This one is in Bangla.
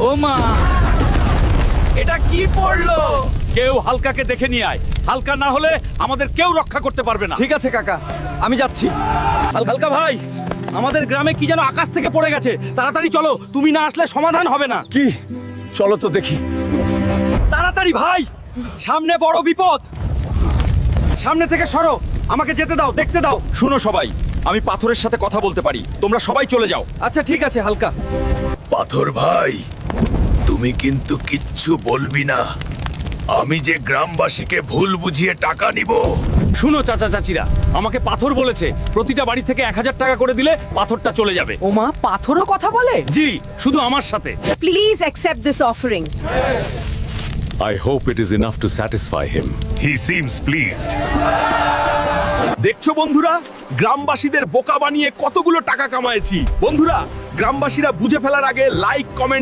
ও মা, এটা কি পড়লো? কেউ হালকাকে দেখে নিয়ে আয়। হালকা না হলে আমাদের কেউ রক্ষা করতে পারবে না। ঠিক আছে কাকা, আমি যাচ্ছি। হালকা ভাই, আমাদের গ্রামে কি যেন আকাশ থেকে পড়ে গেছে। তাড়াতাড়ি চলো, তুমি না আসলে সমাধান হবে না। কি? চলো তো দেখি। তাড়াতাড়ি ভাই, সামনে বড় বিপদ। সামনে থেকে সরো, আমাকে যেতে দাও, দেখতে দাও। শুনো সবাই, আমি পাথরের সাথে কথা বলতে পারি, তোমরা সবাই চলে যাও। আচ্ছা ঠিক আছে হালকা। পাথর ভাই, তুমি কিন্তু কিচ্ছু বলবি না। আমি যে গ্রামবাসীকে ভুল বুঝিয়ে টাকা নিব। শুনো চাচা চাচিরা, আমাকে পাথর বলেছে প্রতিটা বাড়ি থেকে 1000 টাকা করে দিলে পাথরটা চলে যাবে। ওমা, পাথরও কথা বলে? জি, শুধু আমার সাথে। Please accept this offering. I hope it is enough to satisfy him. He seems pleased. দেখছো বন্ধুরা, গ্রামবাসীদের বোকা বানিয়ে কতগুলো টাকা কামায়েছি। বন্ধুরা, গ্রামবাসীরা বুঝে ফেলার আগে লাইক, কমেন্ট